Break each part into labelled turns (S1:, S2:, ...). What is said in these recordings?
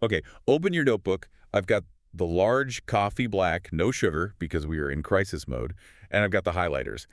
S1: Okay, open your notebook. I've got the large coffee black, no sugar, because we are in crisis mode, and I've got the highlighters.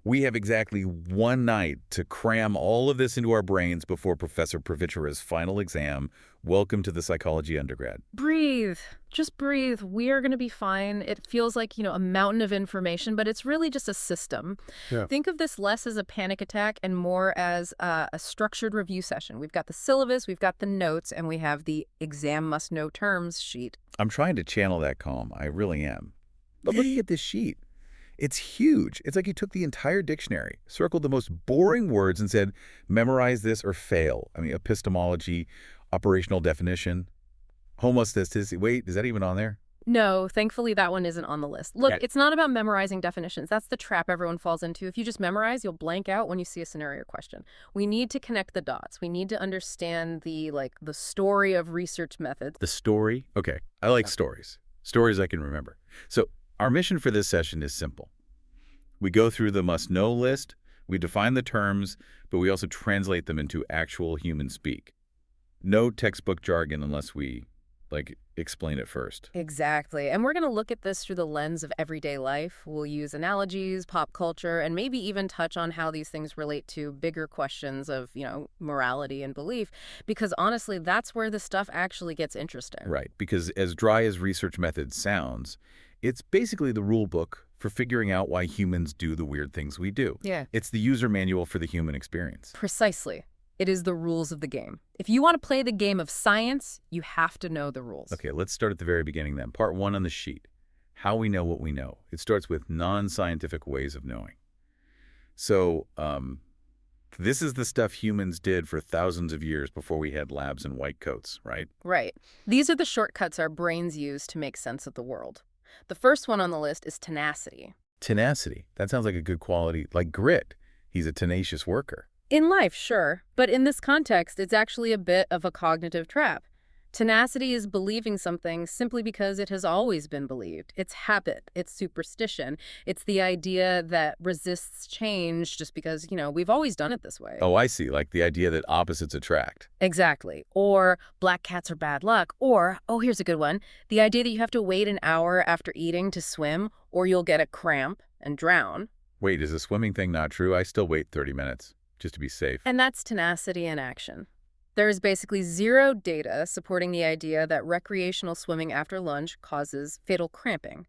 S1: We have exactly one night to cram all of this into our brains before Professor Pravicera's final exam. Welcome to the Psychology Undergrad.
S2: Breathe. Just breathe. We are going to be fine. It feels like, a mountain of information, but it's really just a system.
S1: Yeah.
S2: Think of this less as a panic attack and more as a structured review session. We've got the syllabus, we've got the notes, and we have the exam must know terms sheet.
S1: I'm trying to channel that calm. I really am. But looking at this sheet, it's huge. It's like you took the entire dictionary, circled the most boring words and said, memorize this or fail. I mean, epistemology, operational definition, homostaticity. Wait, is that even on there?
S2: No, thankfully that one isn't on the list. Look,
S1: Yeah.
S2: it's not about memorizing definitions. That's the trap everyone falls into. If you just memorize, you'll blank out when you see a scenario question. We need to connect the dots. We need to understand the story of research methods.
S1: The story? Okay, I like stories. Stories I can remember. So our mission for this session is simple. We go through the must-know list, we define the terms, but we also translate them into actual human speak. No textbook jargon unless we, explain it first.
S2: Exactly. And we're going to look at this through the lens of everyday life. We'll use analogies, pop culture, and maybe even touch on how these things relate to bigger questions of, morality and belief. Because honestly, that's where the stuff actually gets interesting.
S1: Right, because as dry as research methods sounds, it's basically the rule book for figuring out why humans do the weird things we do.
S2: Yeah.
S1: It's the user manual for the human experience.
S2: Precisely. It is the rules of the game. If you want to play the game of science, you have to know the rules.
S1: Okay, let's start at the very beginning then. Part 1 on the sheet. How we know what we know. It starts with non-scientific ways of knowing. So, this is the stuff humans did for thousands of years before we had labs and white coats, right?
S2: Right. These are the shortcuts our brains use to make sense of the world. The first one on the list is tenacity.
S1: Tenacity. That sounds like a good quality, like grit. He's a tenacious worker.
S2: In life, sure, but in this context, it's actually a bit of a cognitive trap. Tenacity is believing something simply because it has always been believed. It's habit, it's superstition, it's the idea that resists change just because, we've always done it this way.
S1: Oh, I see, like the idea that opposites attract.
S2: Exactly. Or black cats are bad luck. Or, oh, here's a good one, the idea that you have to wait an hour after eating to swim or you'll get a cramp and drown.
S1: Wait, is the swimming thing not true? I still wait 30 minutes, just to be safe.
S2: And that's tenacity in action. There is basically zero data supporting the idea that recreational swimming after lunch causes fatal cramping.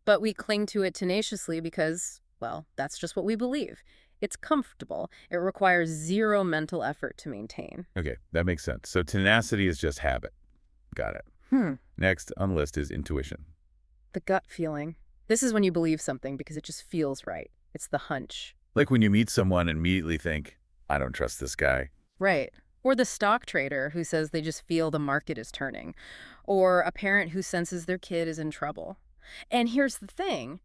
S2: But we cling to it tenaciously because, well, that's just what we believe. It's comfortable. It requires zero mental effort to maintain.
S1: Okay, that makes sense. So tenacity is just habit. Got it. Next on the list is intuition.
S2: The gut feeling. This is when you believe something because it just feels right. It's the hunch.
S1: Like when you meet someone and immediately think, I don't trust this guy.
S2: Right. Or the stock trader who says they just feel the market is turning. Or a parent who senses their kid is in trouble. And here's the thing.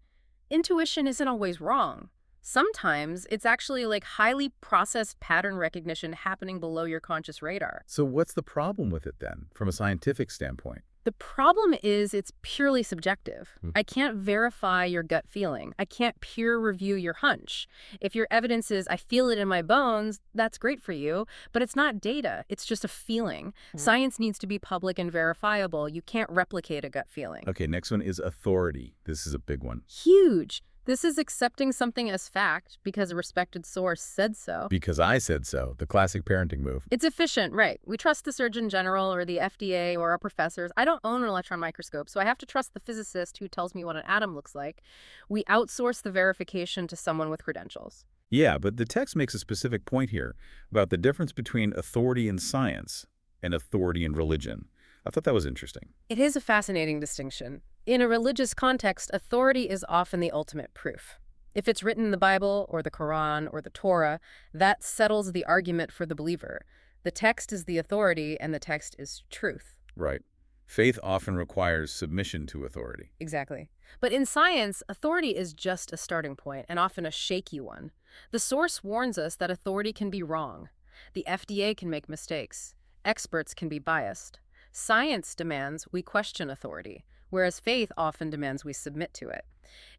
S2: Intuition isn't always wrong. Sometimes it's actually like highly processed pattern recognition happening below your conscious radar.
S1: So what's the problem with it then, from a scientific standpoint?
S2: The problem is it's purely subjective. I can't verify your gut feeling. I can't peer review your hunch. If your evidence is, I feel it in my bones, that's great for you, but it's not data. It's just a feeling. Science needs to be public and verifiable. You can't replicate a gut feeling.
S1: Okay, next one is authority. This is a big one.
S2: Huge. This is accepting something as fact because a respected source said so.
S1: Because I said so, the classic parenting move.
S2: It's efficient, right? We trust the Surgeon General or the FDA or our professors. I don't own an electron microscope, so I have to trust the physicist who tells me what an atom looks like. We outsource the verification to someone with credentials.
S1: Yeah, but the text makes a specific point here about the difference between authority in science and authority in religion. I thought that was interesting.
S2: It is a fascinating distinction. In a religious context, authority is often the ultimate proof. If it's written in the Bible or the Quran or the Torah, that settles the argument for the believer. The text is the authority and the text is truth.
S1: Right. Faith often requires submission to authority.
S2: Exactly. But in science, authority is just a starting point and often a shaky one. The source warns us that authority can be wrong. The FDA can make mistakes. Experts can be biased. Science demands we question authority, whereas faith often demands we submit to it.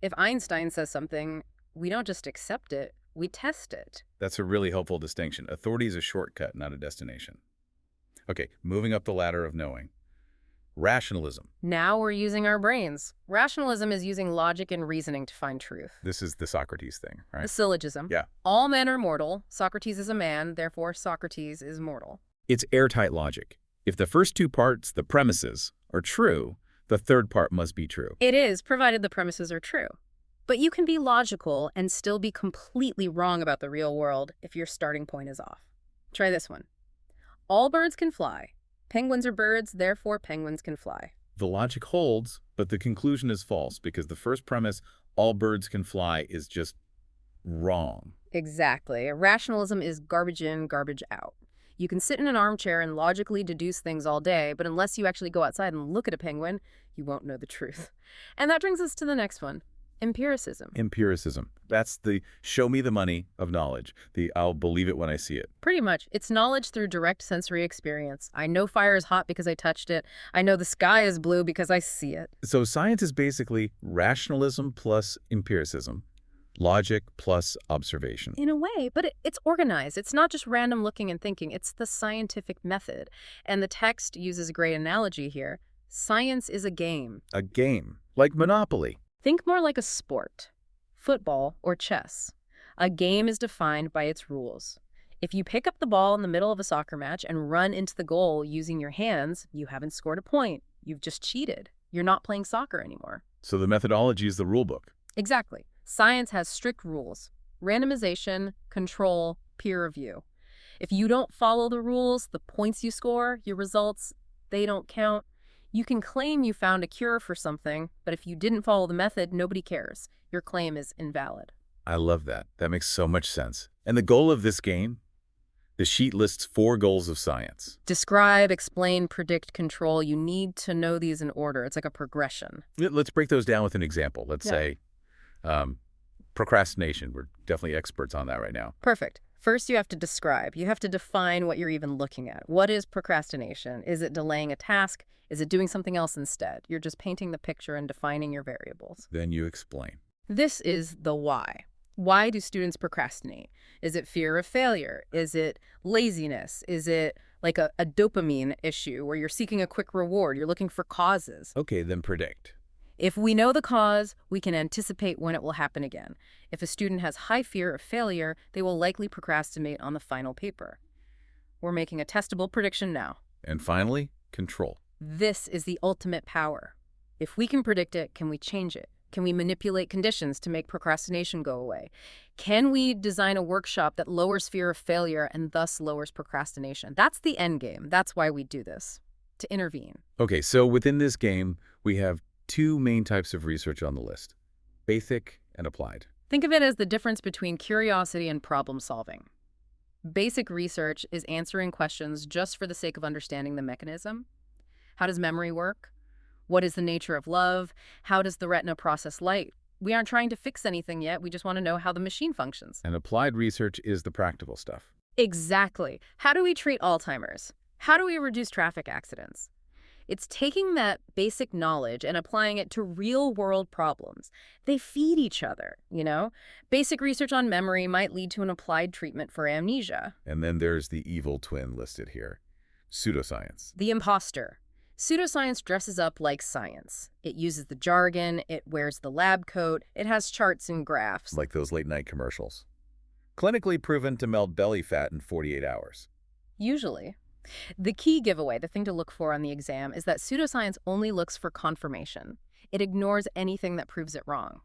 S2: If Einstein says something, we don't just accept it, we test it.
S1: That's a really helpful distinction. Authority is a shortcut, not a destination. Okay, moving up the ladder of knowing. rationalism.
S2: Now we're using our brains. Rationalism is using logic and reasoning to find truth.
S1: This is the Socrates thing,
S2: The
S1: right?
S2: syllogism.
S1: Yeah.
S2: All men are mortal. Socrates is a man, therefore Socrates is mortal.
S3: It's airtight logic. If the first two parts, the premises, are true, the third part must be true.
S2: It is, provided the premises are true. But you can be logical and still be completely wrong about the real world if your starting point is off. Try this one. All birds can fly. Penguins are birds, therefore penguins can fly.
S1: The logic holds, but the conclusion is false because the first premise, all birds can fly, is just wrong.
S2: Exactly. Rationalism is garbage in, garbage out. You can sit in an armchair and logically deduce things all day, but unless you actually go outside and look at a penguin, you won't know the truth. And that brings us to the next one. Empiricism.
S1: Empiricism. That's the show me the money of knowledge. The I'll believe it when I see it.
S2: Pretty much. It's knowledge through direct sensory experience. I know fire is hot because I touched it. I know the sky is blue because I see it.
S1: So science is basically rationalism plus empiricism, logic plus observation.
S2: In a way, but it's organized. It's not just random looking and thinking. It's the scientific method. And the text uses a great analogy here. Science is a game.
S1: A game, like Monopoly.
S2: Think more like a sport, football or chess. A game is defined by its rules. If you pick up the ball in the middle of a soccer match and run into the goal using your hands, you haven't scored a point. You've just cheated. You're not playing soccer anymore.
S1: So the methodology is the rule book.
S2: Exactly. Science has strict rules. Randomization, control, peer review. If you don't follow the rules, the points you score, your results, they don't count. You can claim you found a cure for something, but if you didn't follow the method, nobody cares. Your claim is invalid.
S1: I love that. That makes so much sense. And the goal of this game? The sheet lists 4 goals of science.
S2: Describe, explain, predict, control. You need to know these in order. It's like a progression.
S1: Let's break those down with an example. Let's say procrastination. We're definitely experts on that right now.
S2: Perfect. First, you have to describe. You have to define what you're even looking at. What is procrastination? Is it delaying a task? Is it doing something else instead? You're just painting the picture and defining your variables.
S1: Then you explain.
S2: This is the why. Why do students procrastinate? Is it fear of failure? Is it laziness? Is it like a dopamine issue where you're seeking a quick reward? You're looking for causes.
S1: Okay, then predict.
S2: If we know the cause, we can anticipate when it will happen again. If a student has high fear of failure, they will likely procrastinate on the final paper. We're making a testable prediction now.
S1: And finally, control.
S2: This is the ultimate power. If we can predict it, can we change it? Can we manipulate conditions to make procrastination go away? Can we design a workshop that lowers fear of failure and thus lowers procrastination? That's the end game. That's why we do this, to intervene.
S1: Okay, so within this game, we have 2 main types of research on the list, basic and applied.
S2: Think of it as the difference between curiosity and problem solving. Basic research is answering questions just for the sake of understanding the mechanism. How does memory work? What is the nature of love? How does the retina process light? We aren't trying to fix anything yet. We just want to know how the machine functions.
S1: And applied research is the practical stuff.
S2: Exactly. How do we treat Alzheimer's? How do we reduce traffic accidents? It's taking that basic knowledge and applying it to real-world problems. They feed each other, you know? Basic research on memory might lead to an applied treatment for amnesia.
S1: And then there's the evil twin listed here, pseudoscience.
S2: The imposter. Pseudoscience dresses up like science. It uses the jargon, it wears the lab coat, it has charts and graphs.
S1: Like those late-night commercials. Clinically proven to melt belly fat in 48 hours.
S2: Usually. The key giveaway, the thing to look for on the exam, is that pseudoscience only looks for confirmation. It ignores anything that proves it wrong.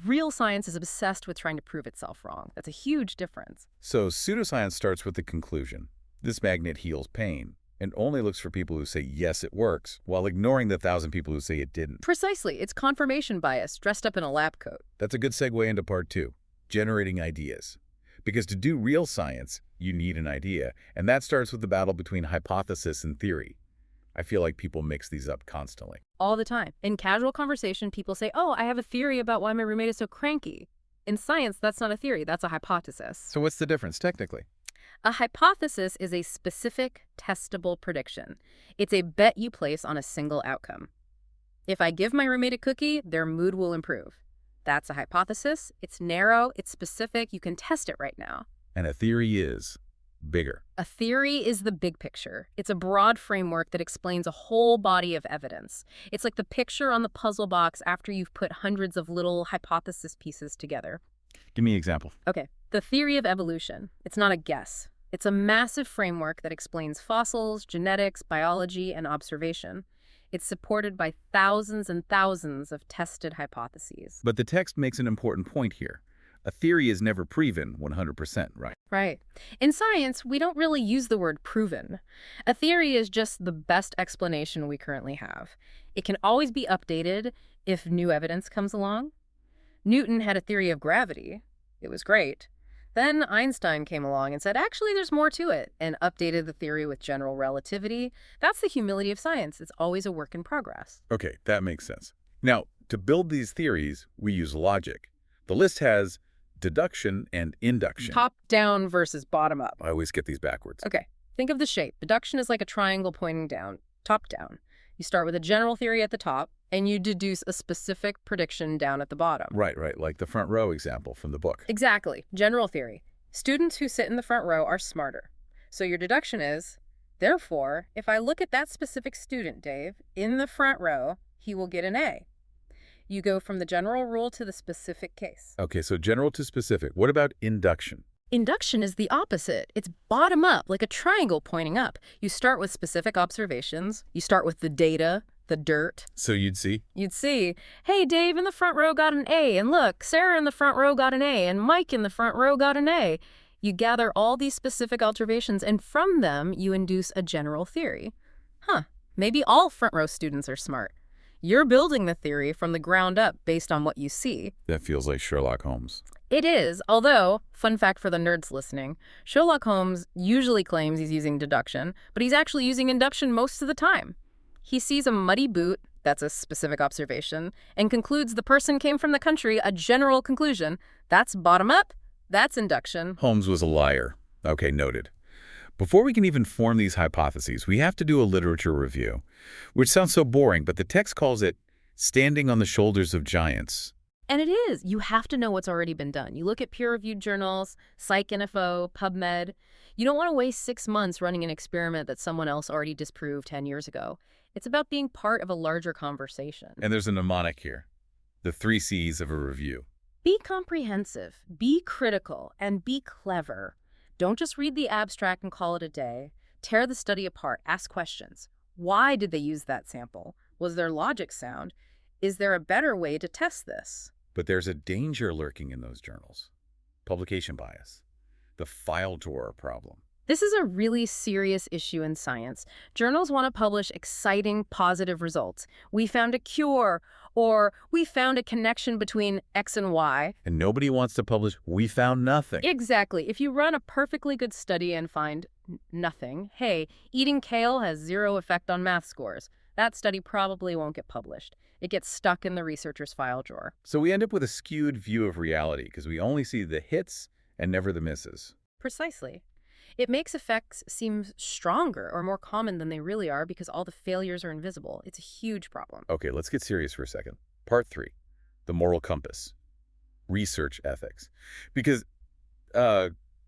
S2: Real science is obsessed with trying to prove itself wrong. That's a huge difference.
S1: So pseudoscience starts with the conclusion. This magnet heals pain, and only looks for people who say, yes, it works, while ignoring the 1,000 people who say it didn't.
S2: Precisely. It's confirmation bias, dressed up in a lab coat.
S1: That's a good segue into part 2, generating ideas. Because to do real science, you need an idea, and that starts with the battle between hypothesis and theory. I feel like people mix these up constantly.
S2: All the time. In casual conversation, people say, oh, I have a theory about why my roommate is so cranky. In science, that's not a theory, that's a hypothesis.
S1: So what's the difference technically?
S2: A hypothesis is a specific, testable prediction. It's a bet you place on a single outcome. If I give my roommate a cookie, their mood will improve. That's a hypothesis. It's narrow, it's specific, you can test it right now.
S1: And a theory is? bigger.
S2: A theory is the big picture. It's a broad framework that explains a whole body of evidence. It's like the picture on the puzzle box after you've put hundreds of little hypothesis pieces together.
S1: Give me an example.
S2: Okay, the theory of evolution. It's not a guess. It's a massive framework that explains fossils, genetics, biology, and observation. It's supported by thousands and thousands of tested hypotheses.
S1: But the text makes an important point here. A theory is never proven 100%, right?
S2: Right. In science, we don't really use the word proven. A theory is just the best explanation we currently have. It can always be updated if new evidence comes along. Newton had a theory of gravity. It was great. Then Einstein came along and said, actually, there's more to it, and updated the theory with general relativity. That's the humility of science. It's always a work in progress.
S1: Okay, that makes sense. Now, to build these theories, we use logic. The list has deduction and induction.
S2: Top-down versus bottom-up.
S1: I always get these backwards.
S2: Okay, think of the shape. Deduction is like a triangle pointing down, top-down. You start with a general theory at the top, and you deduce a specific prediction down at the bottom.
S1: Right, like the front row example from the book.
S2: Exactly. General theory. Students who sit in the front row are smarter. So your deduction is, therefore, if I look at that specific student, Dave, in the front row, he will get an A. You go from the general rule to the specific case.
S1: Okay, so general to specific. What about induction?
S2: Induction is the opposite. It's bottom up, like a triangle pointing up. You start with specific observations. You start with the data, the dirt.
S1: So you'd see,
S2: hey, Dave in the front row got an A, and look, Sarah in the front row got an A, and Mike in the front row got an A. You gather all these specific observations, and from them, you induce a general theory. Maybe all front row students are smart. You're building the theory from the ground up based on what you see.
S1: that feels like Sherlock Holmes.
S2: It is, although, fun fact for the nerds listening, Sherlock Holmes usually claims he's using deduction, but he's actually using induction most of the time. He sees a muddy boot, that's a specific observation, and concludes the person came from the country, a general conclusion. That's bottom up, that's induction.
S1: Holmes was a liar. Okay, noted. Before we can even form these hypotheses, we have to do a literature review, which sounds so boring, but the text calls it standing on the shoulders of giants.
S2: And it is. You have to know what's already been done. You look at peer-reviewed journals, PsycInfo, PubMed. You don't want to waste 6 months running an experiment that someone else already disproved 10 years ago. It's about being part of a larger conversation.
S1: And there's a mnemonic here, the 3 C's of a review.
S2: Be comprehensive, be critical, and be clever. Don't just read the abstract and call it a day. Tear the study apart. Ask questions. Why did they use that sample? Was their logic sound? Is there a better way to test this?
S1: But there's a danger lurking in those journals. Publication bias. The file drawer problem.
S2: This is a really serious issue in science. Journals want to publish exciting, positive results. We found a cure, or we found a connection between X and Y.
S1: And nobody wants to publish, we found nothing.
S2: Exactly. If you run a perfectly good study and find nothing, hey, eating kale has 0 effect on math scores. That study probably won't get published. It gets stuck in the researcher's file drawer.
S1: So we end up with a skewed view of reality because we only see the hits and never the misses.
S2: Precisely. It makes effects seem stronger or more common than they really are because all the failures are invisible. It's a huge problem.
S1: Okay, let's get serious for a second. Part 3, the moral compass, research ethics. Because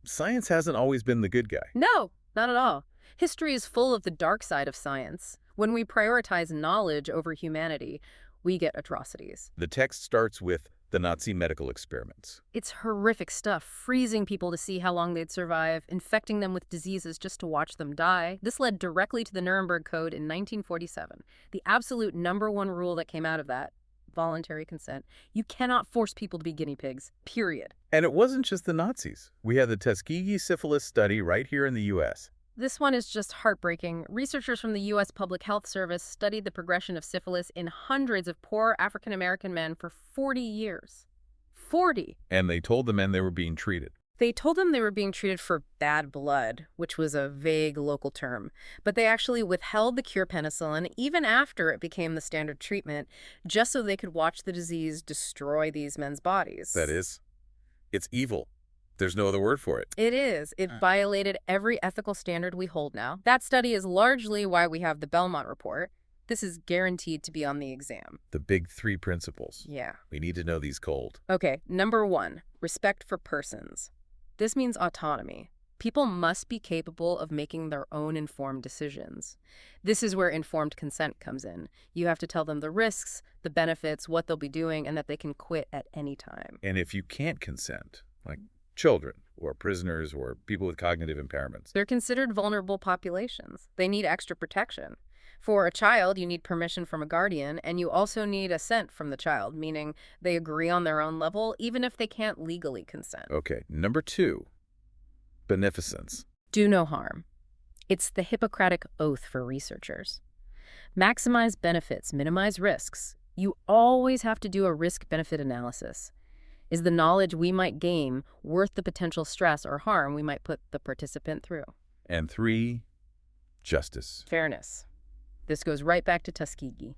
S1: science hasn't always been the good guy.
S2: No, not at all. History is full of the dark side of science. When we prioritize knowledge over humanity, we get atrocities.
S1: The text starts with the Nazi medical experiments.
S2: It's horrific stuff, freezing people to see how long they'd survive, infecting them with diseases just to watch them die. This led directly to the Nuremberg Code in 1947. The absolute #1 rule that came out of that, voluntary consent. You cannot force people to be guinea pigs, period.
S1: And it wasn't just the Nazis. We had the Tuskegee syphilis study right here in the U.S.
S2: This one is just heartbreaking. Researchers from the U.S. Public Health Service studied the progression of syphilis in hundreds of poor African-American men for 40 years. 40!
S1: And they told the men they were being treated.
S2: They told them they were being treated for bad blood, which was a vague local term. But they actually withheld the cure penicillin even after it became the standard treatment, just so they could watch the disease destroy these men's bodies.
S1: That is, it's evil. There's no other word for it.
S2: It is. It violated every ethical standard we hold now. That study is largely why we have the Belmont Report. This is guaranteed to be on the exam.
S1: The big 3 principles.
S2: Yeah.
S1: We need to know these cold.
S2: Okay, #1, respect for persons. This means autonomy. People must be capable of making their own informed decisions. This is where informed consent comes in. You have to tell them the risks, the benefits, what they'll be doing, and that they can quit at any time.
S1: And if you can't consent, like children or prisoners or people with cognitive impairments,
S2: They're considered vulnerable populations. They need extra protection. For a child, you need permission from a guardian, and you also need assent from the child, meaning they agree on their own level, even if they can't legally consent.
S1: okay. Number 2, beneficence.
S2: Do no harm. It's the Hippocratic oath for researchers. Maximize benefits, minimize risks. You always have to do a risk-benefit analysis. Is the knowledge we might gain worth the potential stress or harm we might put the participant through?
S1: And 3, justice.
S2: Fairness. This goes right back to Tuskegee.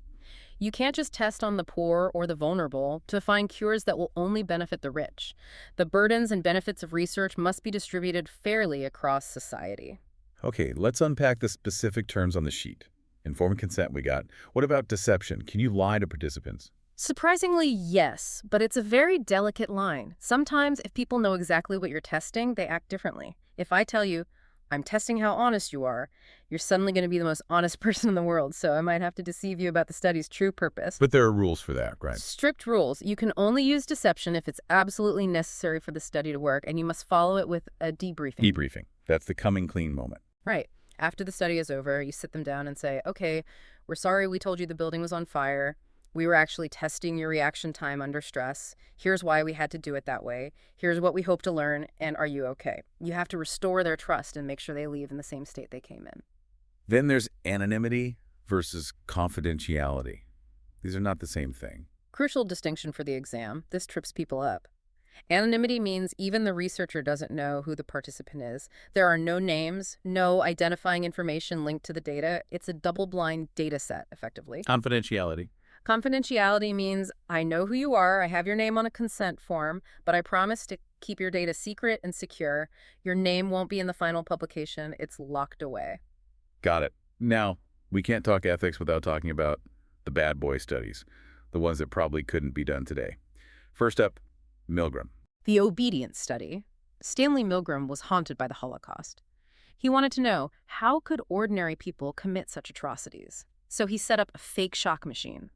S2: You can't just test on the poor or the vulnerable to find cures that will only benefit the rich. The burdens and benefits of research must be distributed fairly across society.
S1: Okay, let's unpack the specific terms on the sheet. Informed consent we got. What about deception? Can you lie to participants?
S2: Surprisingly, yes, but it's a very delicate line. Sometimes, if people know exactly what you're testing, they act differently. If I tell you, I'm testing how honest you are, you're suddenly going to be the most honest person in the world, so I might have to deceive you about the study's true purpose.
S1: But there are rules for that, right?
S2: Strict rules. You can only use deception if it's absolutely necessary for the study to work, and you must follow it with a debriefing.
S1: Debriefing. That's the coming clean moment.
S2: Right. After the study is over, you sit them down and say, okay, we're sorry we told you the building was on fire. We were actually testing your reaction time under stress. Here's why we had to do it that way. Here's what we hope to learn, and are you okay? You have to restore their trust and make sure they leave in the same state they came in.
S1: Then there's anonymity versus confidentiality. These are not the same thing.
S2: Crucial distinction for the exam. This trips people up. Anonymity means even the researcher doesn't know who the participant is. There are no names, no identifying information linked to the data. It's a double-blind data set, effectively.
S1: Confidentiality.
S2: Confidentiality means I know who you are, I have your name on a consent form, but I promise to keep your data secret and secure. Your name won't be in the final publication. It's locked away.
S1: Got it. Now, we can't talk ethics without talking about the bad boy studies, the ones that probably couldn't be done today. First up, Milgram.
S2: The obedience study. Stanley Milgram was haunted by the Holocaust. He wanted to know, how could ordinary people commit such atrocities? So he set up a fake shock machine.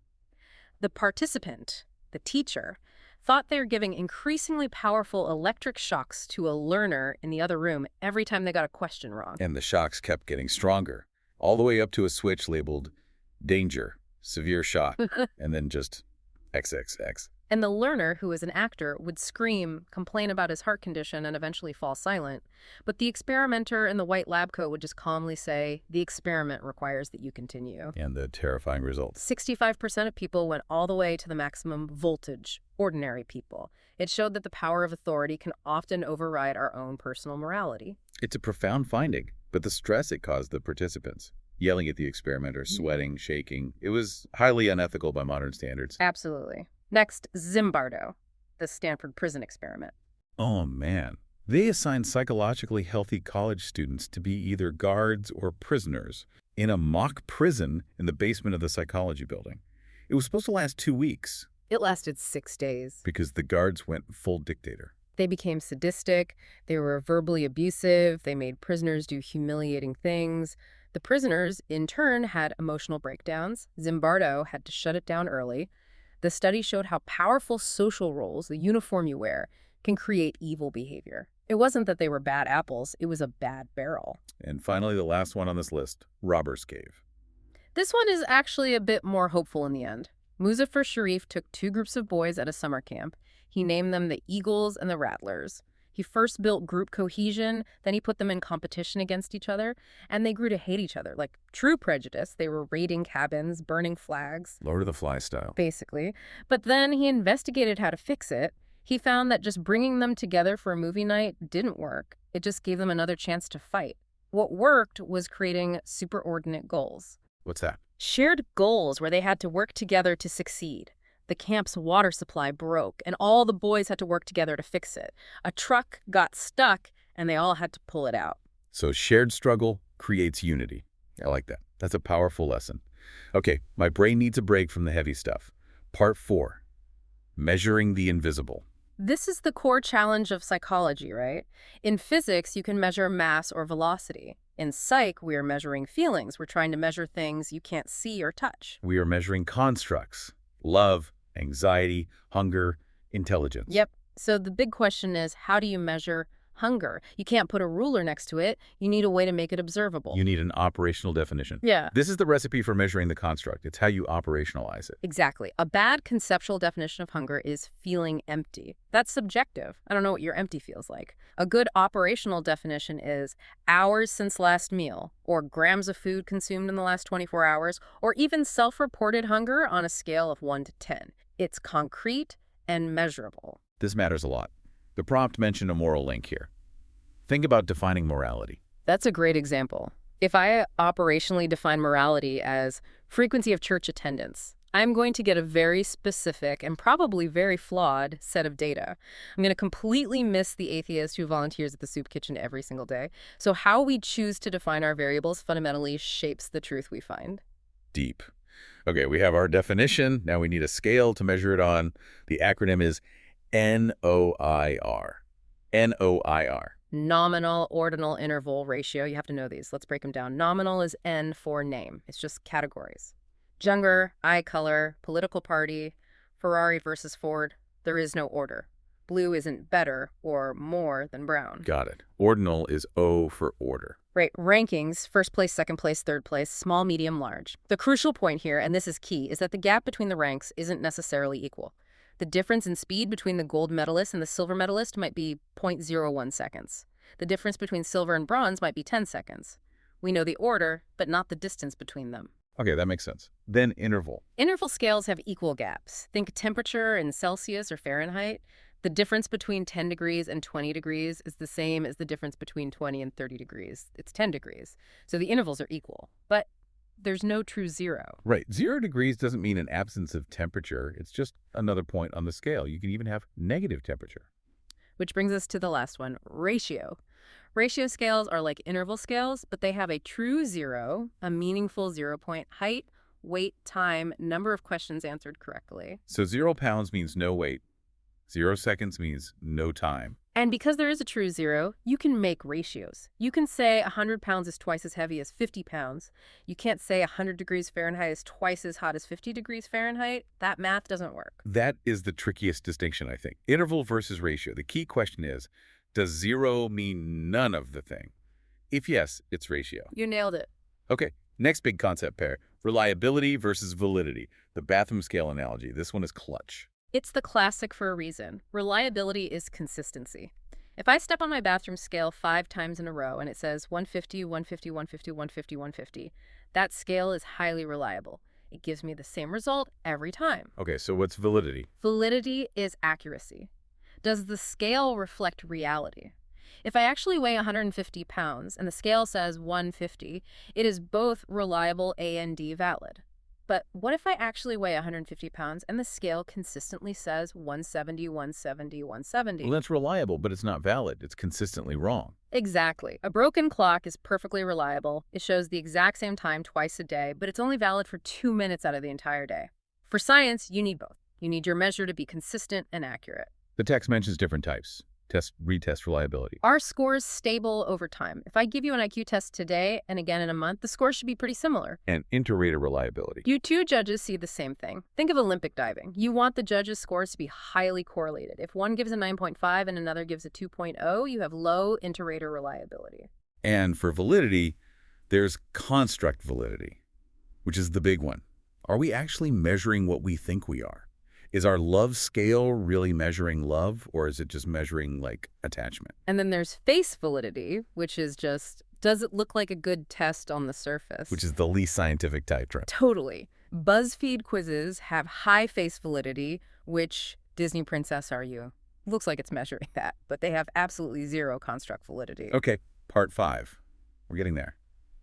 S2: The participant, the teacher, thought they were giving increasingly powerful electric shocks to a learner in the other room every time they got a question wrong.
S1: And the shocks kept getting stronger, all the way up to a switch labeled danger, severe shock, and then just XXX.
S2: And the learner, who was an actor, would scream, complain about his heart condition, and eventually fall silent. But the experimenter in the white lab coat would just calmly say, the experiment requires that you continue.
S1: And the terrifying results.
S2: 65% of people went all the way to the maximum voltage, ordinary people. It showed that the power of authority can often override our own personal morality.
S1: It's a profound finding, but the stress it caused the participants, yelling at the experimenter, sweating, shaking, it was highly unethical by modern standards.
S2: Absolutely. Next, Zimbardo, the Stanford prison experiment.
S1: Oh, man. They assigned psychologically healthy college students to be either guards or prisoners in a mock prison in the basement of the psychology building. It was supposed to last 2 weeks.
S2: It lasted 6 days.
S1: Because the guards went full dictator.
S2: They became sadistic, they were verbally abusive, they made prisoners do humiliating things. The prisoners, in turn, had emotional breakdowns. Zimbardo had to shut it down early. The study showed how powerful social roles, the uniform you wear, can create evil behavior. It wasn't that they were bad apples, it was a bad barrel.
S1: And finally, the last one on this list, Robber's Cave.
S2: This one is actually a bit more hopeful in the end. Muzaffar Sharif took 2 groups of boys at a summer camp. He named them the Eagles and the Rattlers. He first built group cohesion, then he put them in competition against each other, and they grew to hate each other. Like true prejudice, they were raiding cabins, burning flags.
S1: Lord of the Flies style.
S2: Basically. But then he investigated how to fix it. He found that just bringing them together for a movie night didn't work. It just gave them another chance to fight. What worked was creating superordinate goals.
S1: What's that?
S2: Shared goals where they had to work together to succeed. The camp's water supply broke, and all the boys had to work together to fix it. A truck got stuck, and they all had to pull it out.
S1: So shared struggle creates unity. I like that. That's a powerful lesson. Okay, my brain needs a break from the heavy stuff. Part 4, measuring the invisible.
S2: This is the core challenge of psychology, right? In physics, you can measure mass or velocity. In psych, we are measuring feelings. We're trying to measure things you can't see or touch.
S1: We are measuring constructs: love, anxiety, hunger, intelligence.
S2: Yep. So the big question is, how do you measure hunger? You can't put a ruler next to it. You need a way to make it observable.
S1: You need an operational definition.
S2: Yeah.
S1: This is the recipe for measuring the construct. It's how you operationalize it.
S2: Exactly. A bad conceptual definition of hunger is feeling empty. That's subjective. I don't know what your empty feels like. A good operational definition is hours since last meal, or grams of food consumed in the last 24 hours, or even self-reported hunger on a scale of 1 to 10. It's concrete and measurable.
S1: This matters a lot. The prompt mentioned a moral link here. Think about defining morality.
S2: That's a great example. If I operationally define morality as frequency of church attendance, I'm going to get a very specific and probably very flawed set of data. I'm going to completely miss the atheist who volunteers at the soup kitchen every single day. So how we choose to define our variables fundamentally shapes the truth we find.
S1: Deep. Okay, we have our definition. Now we need a scale to measure it on. The acronym is NOIR. NOIR.
S2: Nominal, ordinal, interval, ratio. You have to know these. Let's break them down. Nominal is N for name. It's just categories. Gender, eye color, political party, Ferrari versus Ford. There is no order. Blue isn't better or more than brown.
S1: Got it. Ordinal is O for order.
S2: Right, rankings, first place, second place, third place, small, medium, large. The crucial point here, and this is key, is that the gap between the ranks isn't necessarily equal. The difference in speed between the gold medalist and the silver medalist might be 0.01 seconds. The difference between silver and bronze might be 10 seconds. We know the order, but not the distance between them.
S1: Okay, that makes sense. Then interval.
S2: Interval scales have equal gaps. Think temperature in Celsius or Fahrenheit. The difference between 10 degrees and 20 degrees is the same as the difference between 20 and 30 degrees. It's 10 degrees. So the intervals are equal. But there's no true zero.
S1: Right. 0 degrees doesn't mean an absence of temperature. It's just another point on the scale. You can even have negative temperature.
S2: Which brings us to the last one, ratio. Ratio scales are like interval scales, but they have a true zero, a meaningful 0 point, height, weight, time, number of questions answered correctly.
S1: So 0 pounds means no weight. 0 seconds means no time.
S2: And because there is a true zero, you can make ratios. You can say 100 pounds is twice as heavy as 50 pounds. You can't say 100 degrees Fahrenheit is twice as hot as 50 degrees Fahrenheit. That math doesn't work.
S1: That is the trickiest distinction, I think. Interval versus ratio. The key question is, does 0 mean none of the thing? If yes, it's ratio.
S2: You nailed it.
S1: Okay, next big concept pair, reliability versus validity. The bathroom scale analogy. This one is clutch.
S2: It's the classic for a reason. Reliability is consistency. If I step on my bathroom scale 5 times in a row and it says 150, 150, 150, 150, 150, that scale is highly reliable. It gives me the same result every time.
S1: Okay, so what's validity?
S2: Validity is accuracy. Does the scale reflect reality? If I actually weigh 150 pounds and the scale says 150, it is both reliable and valid. But what if I actually weigh 150 pounds and the scale consistently says 170, 170, 170?
S1: Well, that's reliable, but it's not valid. It's consistently wrong.
S2: Exactly. A broken clock is perfectly reliable. It shows the exact same time twice a day, but it's only valid for 2 minutes out of the entire day. For science, you need both. You need your measure to be consistent and accurate.
S1: The text mentions different types. Test, retest reliability.
S2: Are scores stable over time? If I give you an IQ test today and again in a month, the scores should be pretty similar.
S1: And inter-rater reliability.
S2: You two judges see the same thing. Think of Olympic diving. You want the judges' scores to be highly correlated. If one gives a 9.5 and another gives a 2.0, you have low inter-rater reliability.
S1: And for validity, there's construct validity, which is the big one. Are we actually measuring what we think we are? Is our love scale really measuring love, or is it just measuring, like, attachment?
S2: And then there's face validity, which is just, does it look like a good test on the surface?
S1: Which is the least scientific type trend.
S2: Totally. BuzzFeed quizzes have high face validity. Which Disney princess are you? Looks like it's measuring that, but they have absolutely zero construct validity.
S1: Okay, part 5. We're getting there.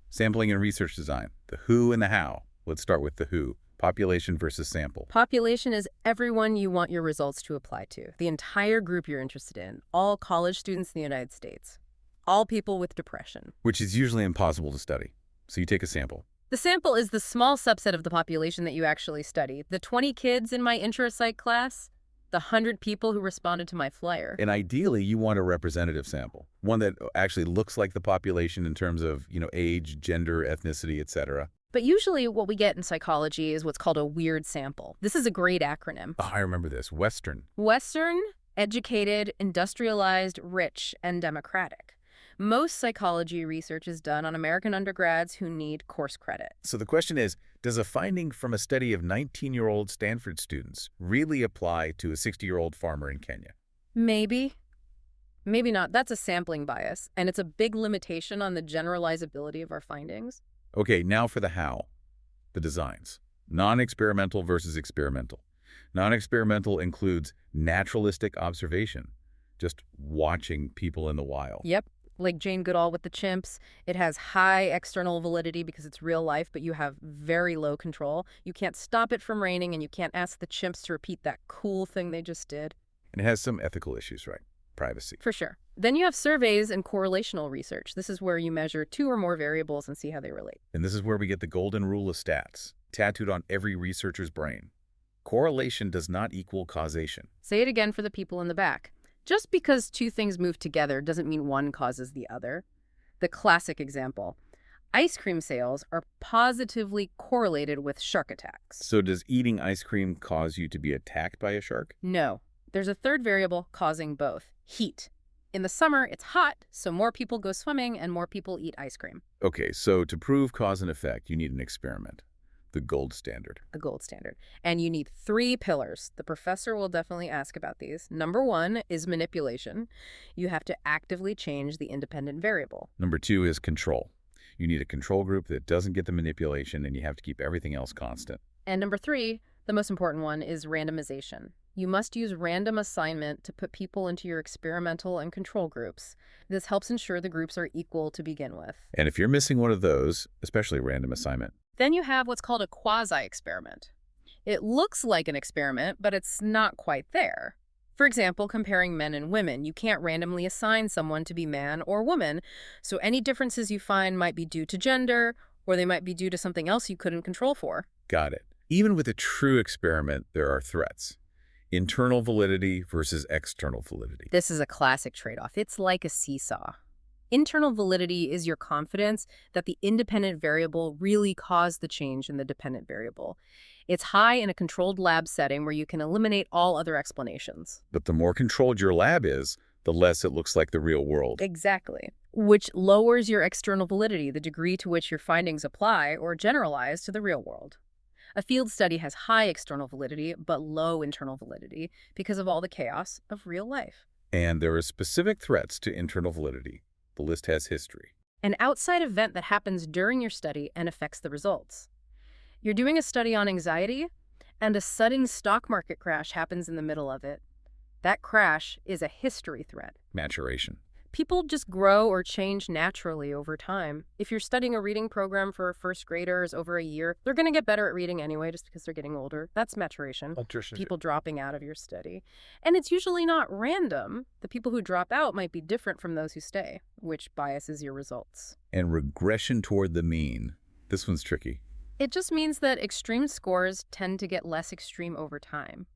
S1: Sampling and research design. The who and the how. Let's start with the who. Population versus sample.
S2: Population is everyone you want your results to apply to. The entire group you're interested in. All college students in the United States. All people with depression.
S1: Which is usually impossible to study. So you take a sample.
S2: The sample is the small subset of the population that you actually study. The 20 kids in my intro psych class, The 100 people who responded to my flyer.
S1: And ideally, you want a representative sample, one that actually looks like the population in terms of, age, gender, ethnicity, etc.
S2: But usually what we get in psychology is what's called a weird sample. This is a great acronym.
S1: Oh, I remember this. Western.
S2: Western, educated, industrialized, rich, and democratic. Most psychology research is done on American undergrads who need course credit.
S1: So the question is, does a finding from a study of 19-year-old Stanford students really apply to a 60-year-old farmer in Kenya?
S2: Maybe. Maybe not. That's a sampling bias, and it's a big limitation on the generalizability of our findings.
S1: Okay, now for the how, the designs. Non-experimental versus experimental. Non-experimental includes naturalistic observation, just watching people in the wild.
S2: Yep. Like Jane Goodall with the chimps. It has high external validity because it's real life, but you have very low control. You can't stop it from raining, and you can't ask the chimps to repeat that cool thing they just did.
S1: And it has some ethical issues, right? Privacy.
S2: For sure. Then you have surveys and correlational research. This is where you measure 2 or more variables and see how they relate.
S1: And this is where we get the golden rule of stats, tattooed on every researcher's brain. Correlation does not equal causation.
S2: Say it again for the people in the back. Just because 2 things move together doesn't mean one causes the other. The classic example. Ice cream sales are positively correlated with shark attacks.
S1: So does eating ice cream cause you to be attacked by a shark?
S2: No. There's a third variable causing both. Heat. In the summer, it's hot, so more people go swimming and more people eat ice cream.
S1: Okay, so to prove cause and effect, you need an experiment. The gold standard.
S2: The gold standard. And you need 3 pillars. The professor will definitely ask about these. Number 1 is manipulation. You have to actively change the independent variable.
S1: Number 2 is control. You need a control group that doesn't get the manipulation, and you have to keep everything else constant.
S2: And number 3, the most important one, is randomization. You must use random assignment to put people into your experimental and control groups. This helps ensure the groups are equal to begin with.
S1: And if you're missing one of those, especially random assignment,
S2: Then you have what's called a quasi-experiment. It looks like an experiment, but it's not quite there. For example, comparing men and women, you can't randomly assign someone to be man or woman, so any differences you find might be due to gender, or they might be due to something else you couldn't control for.
S1: got it. Even with a true experiment, there are threats. Internal validity versus external validity.
S2: This is a classic trade-off. It's like a seesaw. Internal validity is your confidence that the independent variable really caused the change in the dependent variable. It's high in a controlled lab setting where you can eliminate all other explanations.
S1: But the more controlled your lab is, the less it looks like the real world.
S2: Exactly. Which lowers your external validity, the degree to which your findings apply or generalize to the real world. A field study has high external validity but low internal validity because of all the chaos of real life.
S1: And there are specific threats to internal validity. The list has history.
S2: An outside event that happens during your study and affects the results. You're doing a study on anxiety, and a sudden stock market crash happens in the middle of it. That crash is a history threat.
S1: Maturation.
S2: People just grow or change naturally over time. If you're studying a reading program for first graders over a year, they're going to get better at reading anyway just because they're getting older. That's maturation. People dropping out of your study. And it's usually not random. The people who drop out might be different from those who stay, which biases your results.
S1: And regression toward the mean. This one's tricky.
S2: It just means that extreme scores tend to get less extreme over time.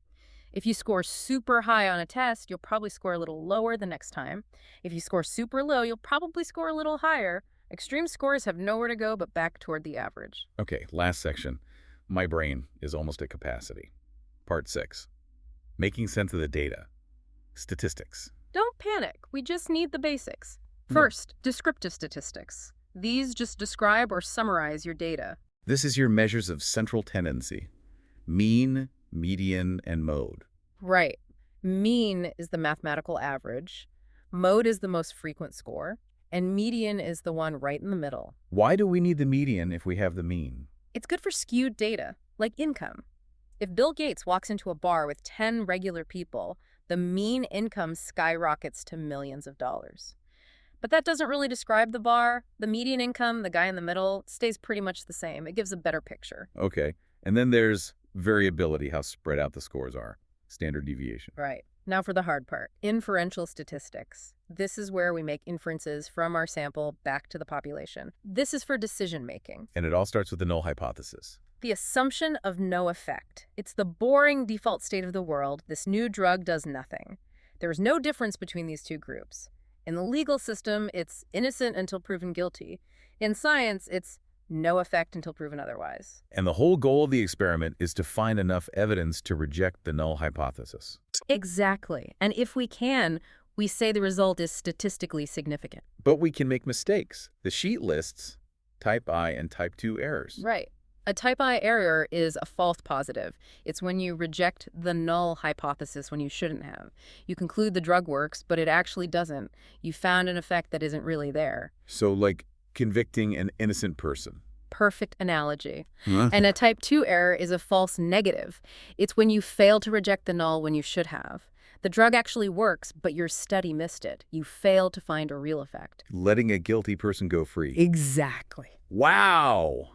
S2: If you score super high on a test, you'll probably score a little lower the next time. If you score super low, you'll probably score a little higher. Extreme scores have nowhere to go but back toward the average.
S1: Okay, last section. My brain is almost at capacity. Part 6. Making sense of the data. Statistics.
S2: Don't panic. We just need the basics. First, descriptive statistics. These just describe or summarize your data.
S1: This is your measures of central tendency. Mean, median, and mode.
S2: Right. Mean is the mathematical average. Mode is the most frequent score. And median is the one right in the middle.
S1: Why do we need the median if we have the mean?
S2: It's good for skewed data, like income. If Bill Gates walks into a bar with 10 regular people, the mean income skyrockets to millions of dollars. But that doesn't really describe the bar. The median income, the guy in the middle, stays pretty much the same. It gives a better picture.
S1: Okay. And then there's variability, how spread out the scores are. Standard deviation.
S2: Right. Now for the hard part. Inferential statistics. This is where we make inferences from our sample back to the population. This is for decision making.
S1: And it all starts with the null hypothesis.
S2: The assumption of no effect. It's the boring default state of the world. This new drug does nothing. There's no difference between these two groups. In the legal system, it's innocent until proven guilty. In science, it's no effect until proven otherwise.
S1: And the whole goal of the experiment is to find enough evidence to reject the null hypothesis.
S2: Exactly. And if we can, we say the result is statistically significant.
S1: But we can make mistakes. The sheet lists type I and type 2 errors.
S2: Right. A type I error is a false positive. It's when you reject the null hypothesis when you shouldn't have. You conclude the drug works, but it actually doesn't. You found an effect that isn't really there.
S1: So like convicting an innocent person.
S2: Perfect analogy. And a type 2 error is a false negative. It's when you fail to reject the null when you should have. The drug actually works, but your study missed it. You failed to find a real effect.
S1: Letting a guilty person go free.
S2: Exactly.
S1: Wow!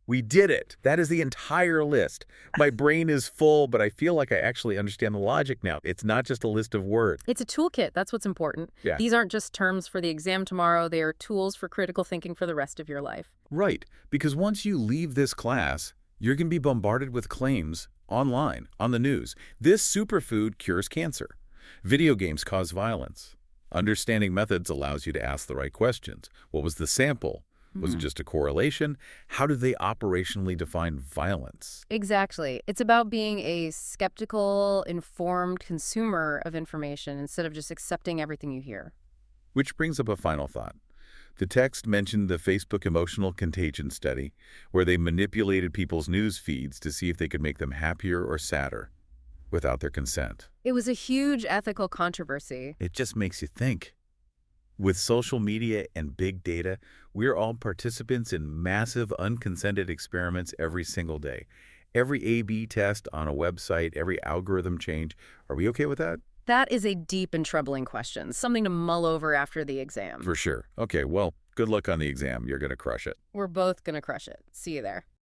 S1: We did it. That is the entire list. My brain is full, but I feel like I actually understand the logic now. It's not just a list of words.
S2: It's a toolkit. That's what's important.
S1: Yeah.
S2: These aren't just terms for the exam tomorrow. They are tools for critical thinking for the rest of your life.
S1: Right, because once you leave this class, you're going to be bombarded with claims online, on the news. This superfood cures cancer. Video games cause violence. Understanding methods allows you to ask the right questions. What was the sample? Was it just a correlation? How do they operationally define violence?
S2: Exactly. It's about being a skeptical, informed consumer of information instead of just accepting everything you hear.
S1: Which brings up a final thought. The text mentioned the Facebook emotional contagion study, where they manipulated people's news feeds to see if they could make them happier or sadder without their consent.
S2: It was a huge ethical controversy.
S1: It just makes you think. With social media and big data, we're all participants in massive unconsented experiments every single day. Every A/B test on a website, every algorithm change. Are we okay with that?
S2: That is a deep and troubling question, something to mull over after the exam.
S1: For sure. Okay, well, good luck on the exam. You're going to crush it.
S2: We're both going to crush it. See you there.